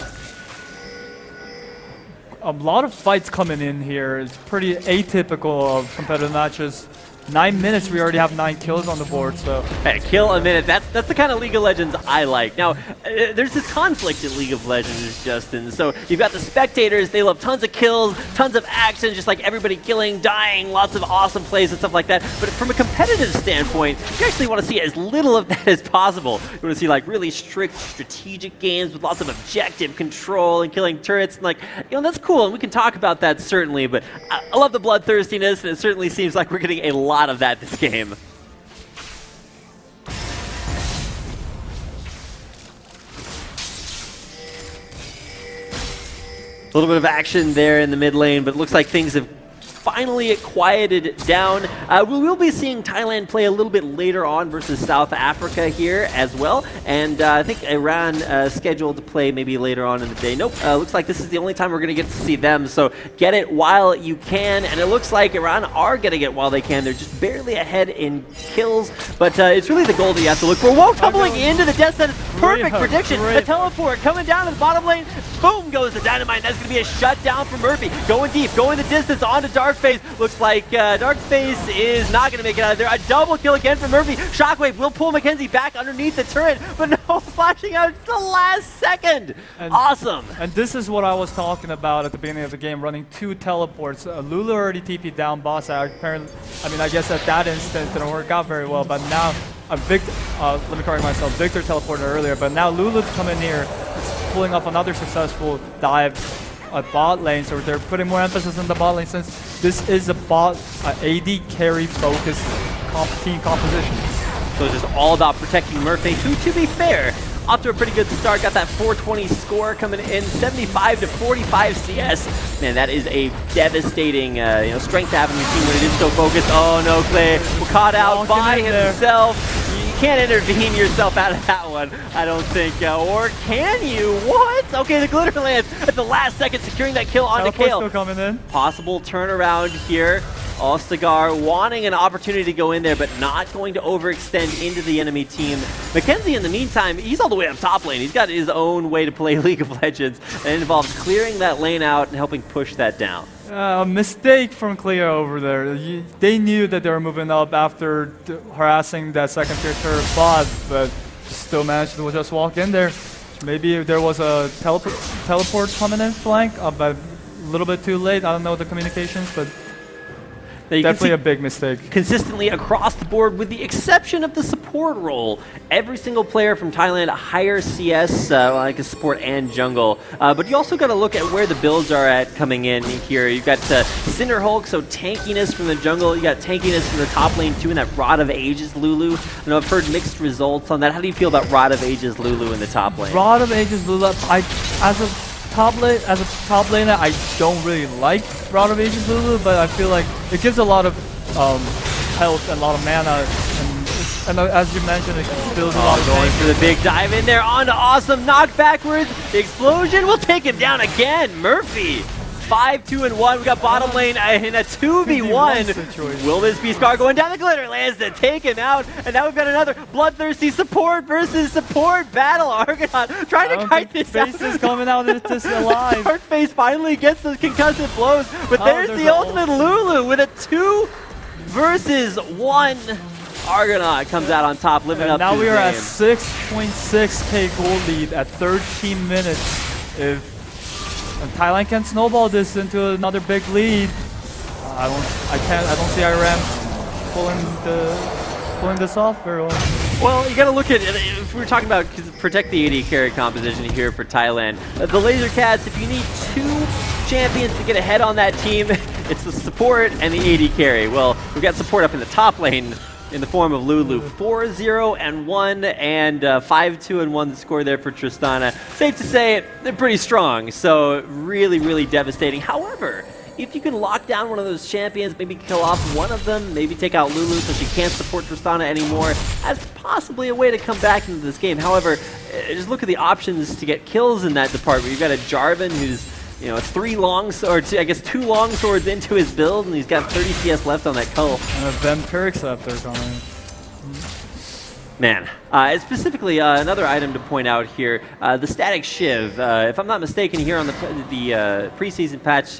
A lot of fights coming in here. It's pretty atypical of competitive matches. 9 minutes, we already have 9 kills on the board, so... Hey, kill a minute, that's the kind of League of Legends I like. Now, there's this conflict in League of Legends, Justin. So you've got the spectators, they love tons of kills, tons of action, just like everybody killing, dying, lots of awesome plays and stuff like that. But from a competitive standpoint, you actually want to see as little of that as possible. You want to see like really strict strategic games with lots of objective control and killing turrets. And like, that's cool, and we can talk about that certainly, but I love the bloodthirstiness, and it certainly seems like we're getting a lot of that this game. A little bit of action there in the mid lane, but it looks like things have finally quieted down. We will be seeing Thailand play a little bit later on versus South Africa here as well, and I think Iran scheduled to play maybe later on in the day. Nope, looks like this is the only time we're going to get to see them, so get it while you can, and it looks like Iran are getting it while they can. They're just barely ahead in kills, but it's really the goal that you have to look for. Whoa, tumbling into the death sentence. Perfect prediction. The teleport coming down to the bottom lane. Boom goes the dynamite. That's going to be a shutdown for Murphy. Going deep, going the distance onto Darkface. Looks like Darkface is not going to make it out of there. A double kill again for Murphy. Shockwave will pull Mackenzie back underneath the turret, but no, flashing out at the last second. Awesome. And this is what I was talking about at the beginning of the game, running 2 teleports. Lulu already TP'd down boss. Apparently, I guess at that instant it didn't work out very well, but now Victor, let me correct myself, Victor teleported earlier, but now Lulu's coming here, pulling off another successful dive at bot lane, so they're putting more emphasis on the bot lane since this is a bot AD carry focused team composition. So it's just all about protecting Murphy, who, to be fair, off to a pretty good start. Got that 420 score coming in, 75 to 45 CS. Man, that is a devastating strength to have in your team when it is so focused. Oh no, Clay, caught out by himself. You can't intervene yourself out of that one, I don't think. Or can you? What? Okay, the glitter lands at the last second, securing that kill onto Kale. Still coming in. Possible turnaround here. Ostagar wanting an opportunity to go in there, but not going to overextend into the enemy team. Mackenzie, in the meantime, he's all the way up top lane. He's got his own way to play League of Legends, and it involves clearing that lane out and helping push that down. A mistake from Cleo over there. They knew that they were moving up after harassing that second tier turret bot, but still managed to just walk in there. Maybe if there was a teleport coming in flank, but a little bit too late. I don't know the communications, but definitely a big mistake. Consistently across the board, with the exception of the support role. Every single player from Thailand higher CS, like a support and jungle. But you also got to look at where the builds are at coming in here. You've got Cinder Hulk, so tankiness from the jungle. You got tankiness from the top lane too, and that Rod of Ages Lulu. I know I've heard mixed results on that. How do you feel about Rod of Ages Lulu in the top lane? Rod of Ages Lulu, as a top laner, I don't really like Rod of Ages Lulu, but I feel like it gives a lot of health and a lot of mana, and as you mentioned, it builds a lot of going for the big dive in there onto Awesome, knock backwards, the explosion will take him down again. Murphy 5-2-1. We got bottom lane in a 2v1. Will this be Scar going down the glitter lands to take him out? And now we've got another bloodthirsty support versus support battle. Argonaut trying to kite this out. Face is coming out of this alive. Darkface finally gets those concussive blows, but there's the ultimate Lulu with a 2 versus 1. Argonaut comes out on top, living and up now to we his are at name. 6.6k goal lead at 13 minutes. If Thailand can snowball this into another big lead, I don't see Iran pulling this off very well. Well, you got to look at it. If we're talking about protect the AD carry composition here for Thailand, the LazerCats, if you need 2 champions to get ahead on that team, it's the support and the AD carry. Well, we've got support up in the top lane in the form of Lulu. 4-0-1 and 5-2-1 score there for Tristana. Safe to say, they're pretty strong, so really, really devastating. However, if you can lock down one of those champions, maybe kill off one of them, maybe take out Lulu so she can't support Tristana anymore, that's possibly a way to come back into this game. However, just look at the options to get kills in that department. You've got a Jarvan who's 2 long swords into his build, and he's got 30 CS left on that cull. And a Vampiric Scepter coming. Man, specifically another item to point out here, the Static Shiv. If I'm not mistaken, here on the preseason patch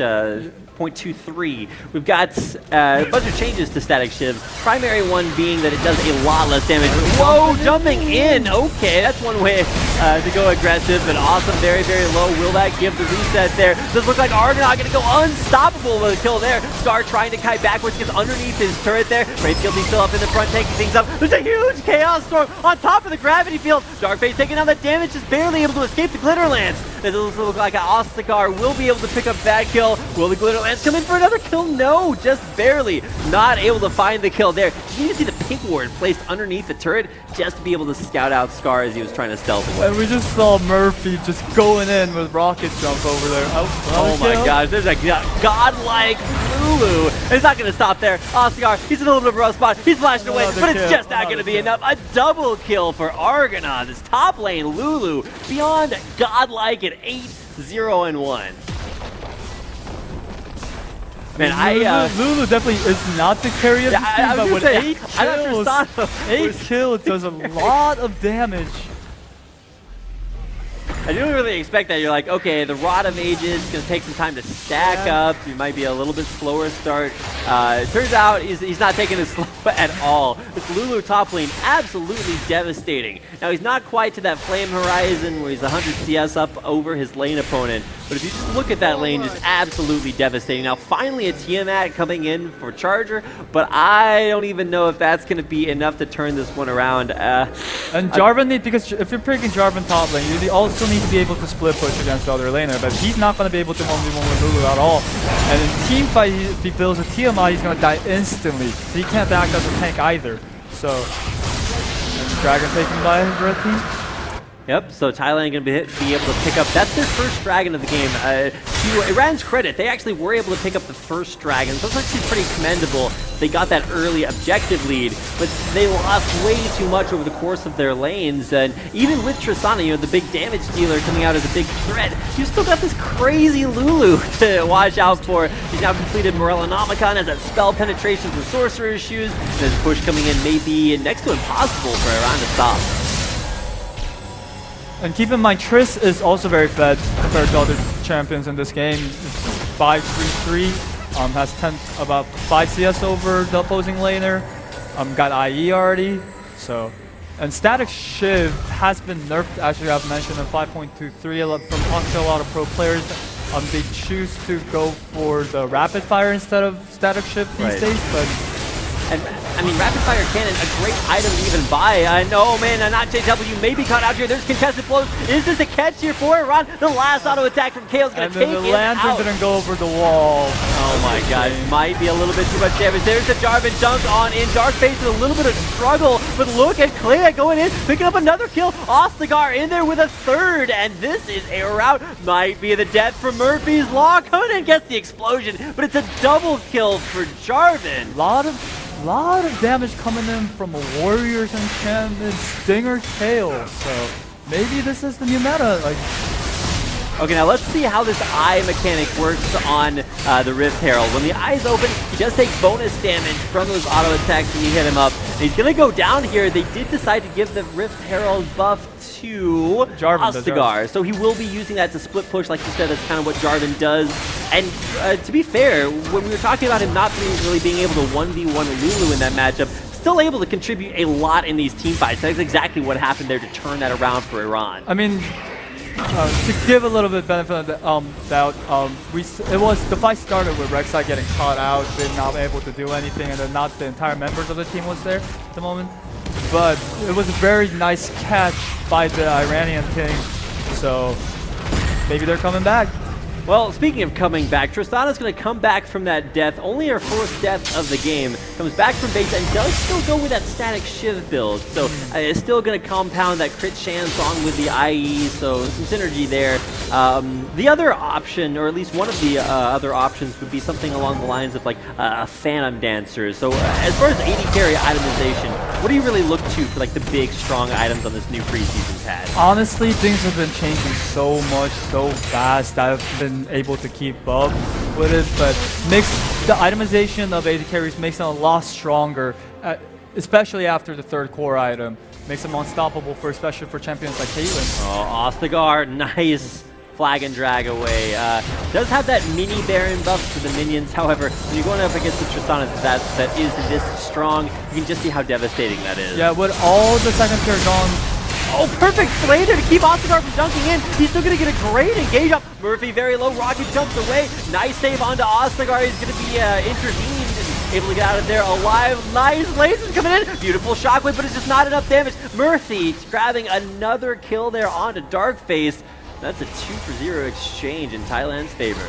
0.23, we've got a bunch of changes to Static Shiv. Primary one being that it does a lot less damage. Whoa, jumping in! Okay, that's one way to go aggressive, but awesome, very, very low. Will that give the reset there? Does look like Argonaut going to go unstoppable with a kill there. Scar trying to kite backwards, gets underneath his turret there. Wraith Guilty still up in the front, taking things up. There's a huge Chaos Storm on top of the gravity field. Darkface taking on the damage, just barely able to escape the Glitter Lance. It does look like an Ostagar will be able to pick up that kill. Will the Glitter Lance come in for another kill? No, just barely. Not able to find the kill there. You need to see the pink ward placed underneath the turret just to be able to scout out Scar as he was trying to stealth away. And we just saw Murphy just going in with rocket jump over there. Oh my gosh, there's a godlike Lulu. And it's not going to stop there. Ostagar, he's in a little bit of a rough spot. He's flashing away, but it's just not going to be enough. A double kill for Argonaut. This top lane, Lulu, beyond godlike at 8-0-1. Man, Lulu definitely is not the carry of the team, but with 8 kills does a lot of damage. I didn't really expect that. You're like, okay, the Rod of Ages is going to take some time to stack up. You might be a little bit slower start. It turns out he's not taking it slow at all. This Lulu top lane, absolutely devastating. Now, he's not quite to that Flame Horizon where he's 100 CS up over his lane opponent. But if you just look at that lane, just absolutely devastating. Now, finally a Tiamat coming in for Charger, but I don't even know if that's going to be enough to turn this one around. And Jarvan because if you're picking Jarvan top lane, you also need to be able to split push against the other laner, but he's not going to be able to 1v1 with Lulu at all. And in team fight, if he builds a Tiamat, he's going to die instantly. So he can't act as a tank either. So, Dragon taken by red team. Yep, so Thailand going to be able to pick up, that's their first dragon of the game. To Iran's credit, they actually were able to pick up the first dragon, so it's actually pretty commendable. They got that early objective lead, but they lost way too much over the course of their lanes, and even with Tristana, the big damage dealer coming out as a big threat, you still got this crazy Lulu to watch out for. He's now completed Morellonomicon, has that spell penetration for Sorcerer's Shoes, and his push coming in may be next to impossible for Iran to stop. And keep in mind, Triss is also very fed compared to other champions in this game. 5-3-3, has about 5 CS over the opposing laner, got IE already, so. And Static Shiv has been nerfed, actually I've mentioned in 5.23 from talking to a lot of pro players. They choose to go for the Rapid Fire instead of Static Shiv these days, but. And I mean, Rapid Fire Cannon, a great item to even buy. I know, man, not JW may be caught out here. There's contested blows. Is this a catch here for Iran? The last auto attack from Kale's going to take it out. And then the Lantern didn't go over the wall. Oh my god, might be a little bit too much damage. There's the Jarvan dunk on in. Darkface with a little bit of struggle, but look at Clay going in, picking up another kill. Ostagar in there with a third, and this is a rout. Might be the death for Murphy's Law. Coming in gets the explosion, but it's a double kill for Jarvan. Lot of damage coming in from Warriors and Champions, Stinger, Kale. So maybe this is the new meta. Okay, now let's see how this eye mechanic works on the Rift Herald. When the eye's open, he does take bonus damage from those auto attacks when you hit him up. And he's going to go down here. They did decide to give the Rift Herald buff to Ostagar. So he will be using that to split push. Like you said, that's kind of what Jarvan does. And to be fair, when we were talking about him not really being able to 1v1 Lulu in that matchup, still able to contribute a lot in these team fights. That's exactly what happened there to turn that around for Iran. I mean, to give a little bit benefit of the doubt, it was the fight started with Rek'Sai getting caught out, they're not able to do anything, and then not the entire members of the team was there at the moment. But it was a very nice catch by the Iranian team, so maybe they're coming back. Well, speaking of coming back, Tristana's going to come back from that death, only her fourth death of the game, comes back from base and does still go with that static Shiv build, so it's still going to compound that crit chance on with the IE, so some synergy there. The other option, or at least one of the other options, would be something along the lines of like a Phantom Dancer. So as far as AD carry itemization, what do you really look to for like the big, strong items on this new preseason patch? Honestly, things have been changing so much, so fast. I've been able to keep up with it, but the itemization of AD carries makes them a lot stronger, especially after the third core item. Makes them unstoppable, especially for champions like Caitlyn. Oh, Ostagar, nice flag and drag away. Does have that mini Baron buff for the minions, however, when you're going up against the Tristana that is this strong, you can just see how devastating that is. Yeah, with all the second tier gone. Oh, perfect play there to keep Ostagar from dunking in. He's still going to get a great engage up. Murphy very low. Rocket jumps away. Nice save onto Ostagar. He's going to be intervened and able to get out of there alive. Nice lasers coming in. Beautiful shockwave, but it's just not enough damage. Murphy grabbing another kill there onto Darkface. That's a 2-for-0 exchange in Thailand's favor.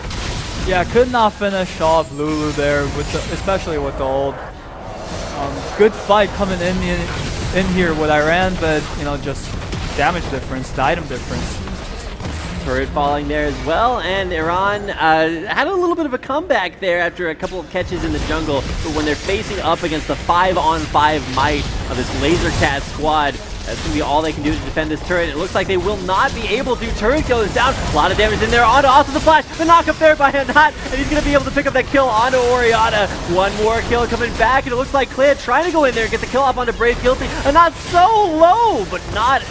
Yeah, could not finish off Lulu there, especially with the ult. Good fight coming in here with Iran, but just damage difference, the item difference. Turret falling there as well, and Iran had a little bit of a comeback there after a couple of catches in the jungle, but when they're facing up against the 5-on-5 might of this LazerCat squad, that's going to be all they can do to defend this turret. It looks like they will not be able to. Turret kill is down. A lot of damage in there. Onto also the flash. The knock up there by Anat. And he's going to be able to pick up that kill onto Oriana. One more kill coming back. And it looks like Claire trying to go in there and get the kill off onto Brave Guilty. Anat so low, but not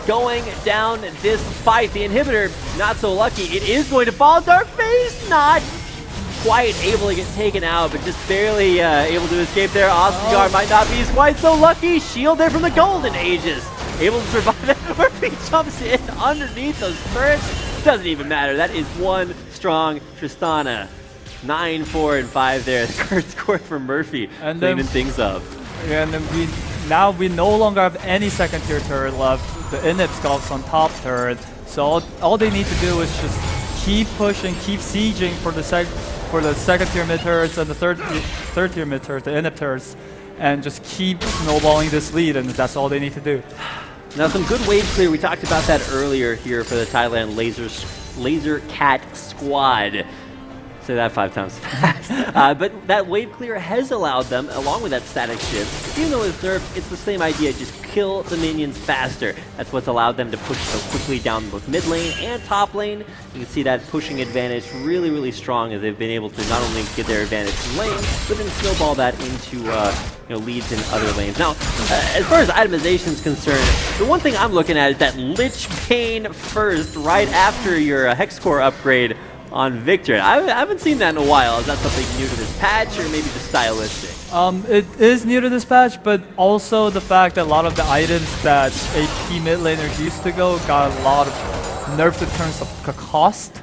going down this fight. The inhibitor, not so lucky. It is going to fall. Darkface, not quite able to get taken out, but just barely able to escape there. Ostagar might not be quite so lucky. Shield there from the Golden Ages. Able to survive that. Murphy jumps in underneath those turrets. Doesn't even matter. That is one strong Tristana. 9, 4, and 5 there. The current score for Murphy, and cleaning things up. Yeah, and then we no longer have any second tier turret left. The Inhib sculpts on top turret. So all they need to do is just keep pushing, keep sieging for the second tier mid turrets and the third tier mid turrets, the Inhib turrets, and just keep snowballing this lead, and that's all they need to do. Now some good wave clear. We talked about that earlier here for the Thailand LazerCat squad. Say that 5 times fast. But that wave clear has allowed them, along with that static shift, even though it's nerfed, it's the same idea, just kill the minions faster. That's what's allowed them to push so quickly down both mid lane and top lane. You can see that pushing advantage really, really strong as they've been able to not only get their advantage in lane, but then snowball that into leads in other lanes. Now, as far as itemization is concerned, the one thing I'm looking at is that Lich Bane first, right after your Hex Core upgrade on Victor. I haven't seen that in a while. Is that something new to this patch, or maybe just stylistic? It is new to this patch, but also the fact that a lot of the items that AP mid laners used to go got a lot of nerfed in terms of cost.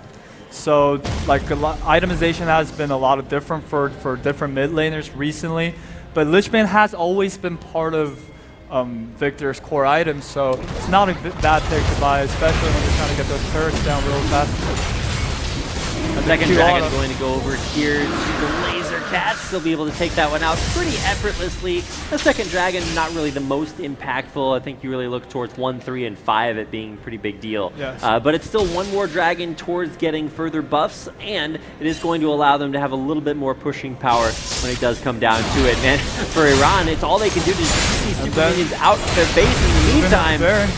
So like itemization has been a lot of different for different mid laners recently, but Lich Bane has always been part of Victor's core items, so it's not a bad pick to buy, especially when you're trying to get those turrets down real fast. The second dragon is going to go over here to the LazerCats. They'll be able to take that one out pretty effortlessly. The second dragon, not really the most impactful. I think you really look towards 1, 3, and 5 at being a pretty big deal. Yes. But it's still one more dragon towards getting further buffs, and it is going to allow them to have a little bit more pushing power when it does come down to it. And for Iran, it's all they can do to just keep these super minions out of their base in the meantime.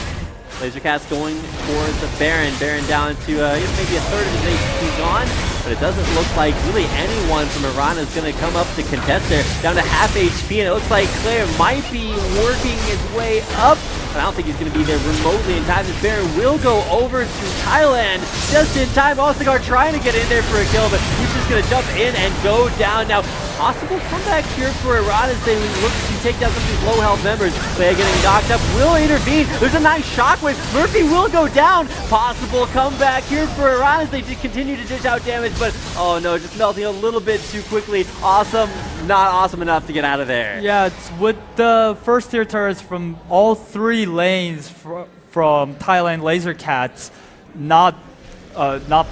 LazerCat's going towards the Baron. Baron down to maybe a third of his HP gone, but it doesn't look like really anyone from Iran is going to come up to contest there. Down to half HP, and it looks like Claire might be working his way up, but I don't think he's going to be there remotely in time. This Baron will go over to Thailand just in time. Ostagar trying to get in there for a kill, but he's just going to jump in and go down. Now, possible comeback here for Iran as they look to take down some of these low health members. They are getting knocked up, will intervene. There's a nice shockwave. Murphy will go down. Possible comeback here for Iran as they continue to dish out damage, but oh no, just melting a little bit too quickly. Awesome, not awesome enough to get out of there. Yeah, it's with the first tier turrets from all 3 lanes from Thailand LazerCats not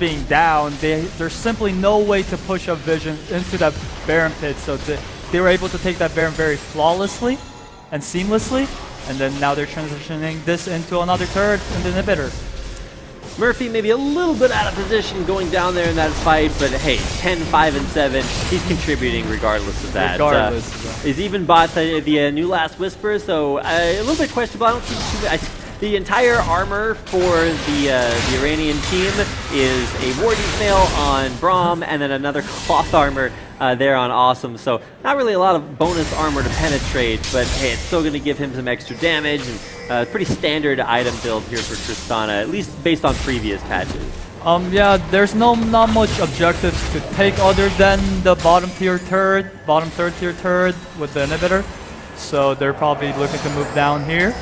being down, there's simply no way to push a Vision into that Baron pit, so they were able to take that Baron very flawlessly and seamlessly, and then now they're transitioning this into another turret and the inhibitor. Murphy maybe a little bit out of position going down there in that fight, but hey, 10, 5, and 7, he's contributing regardless of that. He's even bought the new Last Whisper, so a little bit questionable. I don't see the entire armor for the Iranian team is a Warden's Mail on Braum, and then another cloth armor there on Awesome. So not really a lot of bonus armor to penetrate, but hey, it's still going to give him some extra damage, and pretty standard item build here for Tristana, at least based on previous patches. Yeah, there's not much objectives to take other than the bottom tier turret, bottom 3rd tier turret with the inhibitor. So they're probably looking to move down here.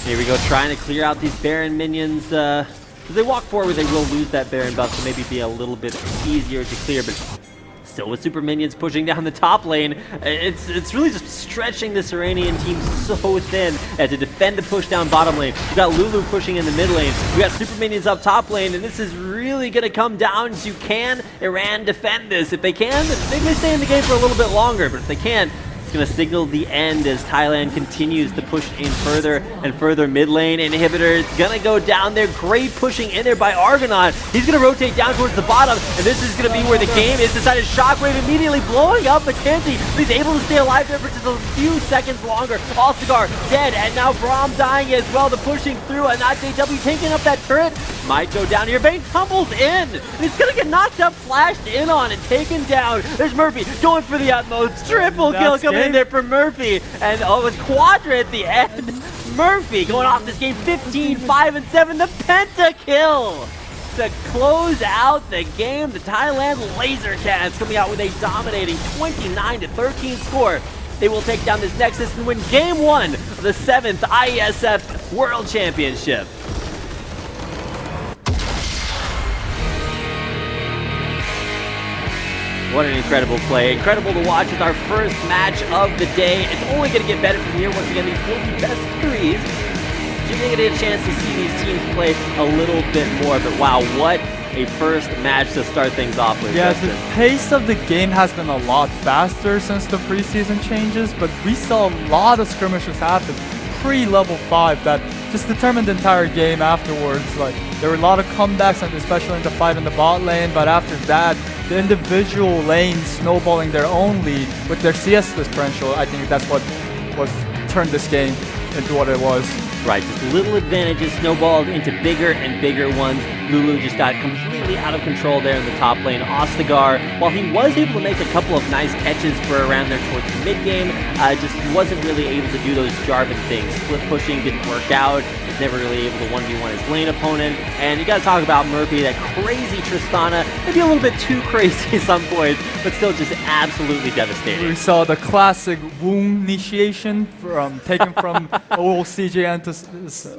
Here we go, trying to clear out these Baron minions. As they walk forward, they will lose that Baron buff, so maybe be a little bit easier to clear, but still with super minions pushing down the top lane, it's really just stretching this Iranian team so thin to defend the push down bottom lane. We got Lulu pushing in the mid lane. We got super minions up top lane, and this is really going to come down to, can Iran defend this? If they can, they may stay in the game for a little bit longer, but if they can't, it's going to signal the end as Thailand continues to push in further and further mid lane. Inhibitor is going to go down there. Great pushing in there by Argonaut. He's going to rotate down towards the bottom, and this is going to be where the game is decided. Shockwave immediately blowing up Mackenzie. He's able to stay alive there for just a few seconds longer. Allcigar dead, and now Braum dying as well. The pushing through, and not JW taking up that turret. Might go down here. Bane tumbles in. He's going to get knocked up, flashed in on, and taken down. There's Murphy going for the utmost. Triple kill coming in there for Murphy. And oh, it was Quadra at the end. Murphy going off this game 15, 5, and 7. The pentakill to close out the game. The Thailand LazerCats coming out with a dominating 29-13 score. They will take down this Nexus and win Game 1 of the 7th IESF World Championship. What an incredible play. Incredible to watch. It's our first match of the day. It's only going to get better from here. Once again, these will be best threes. You're going to get a chance to see these teams play a little bit more. But wow, what a first match to start things off with. Yeah, the pace of the game has been a lot faster since the preseason changes, but we saw a lot of skirmishes happen pre-level 5 that just determined the entire game afterwards. Like, there were a lot of comebacks, and especially in the fight in the bot lane, but after that, the individual lanes snowballing their own lead with their CS differential. I think that's what turned this game into what it was. Right, just little advantages snowballed into bigger and bigger ones. Lulu just got completely out of control there in the top lane. Ostagar, while he was able to make a couple of nice catches for around there towards the mid game, just wasn't really able to do those Jarvan things. Split pushing didn't work out. Was never really able to 1v1 his lane opponent. And you got to talk about Murphy, that crazy Tristana, maybe a little bit too crazy at some points, but still just absolutely devastating. We saw the classic Wound initiation taken from old CJ Antis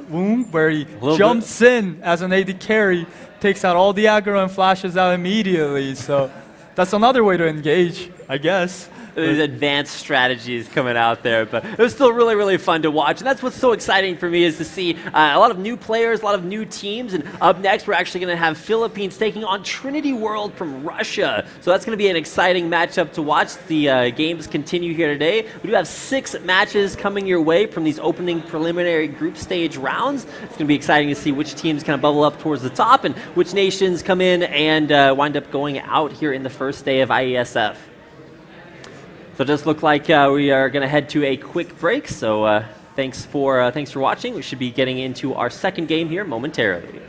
Wound, where he jumps in as an AD carry, takes out all the aggro and flashes out immediately. So that's another way to engage, I guess. There's advanced strategies coming out there, but it was still really, really fun to watch. And that's what's so exciting for me, is to see a lot of new players, a lot of new teams. And up next, we're actually going to have Philippines taking on Trinity World from Russia. So that's going to be an exciting matchup to watch. The games continue here today. We do have 6 matches coming your way from these opening preliminary group stage rounds. It's going to be exciting to see which teams kind of bubble up towards the top and which nations come in and wind up going out here in the first day of IESF. So it does look like we are going to head to a quick break. So thanks for watching. We should be getting into our second game here momentarily.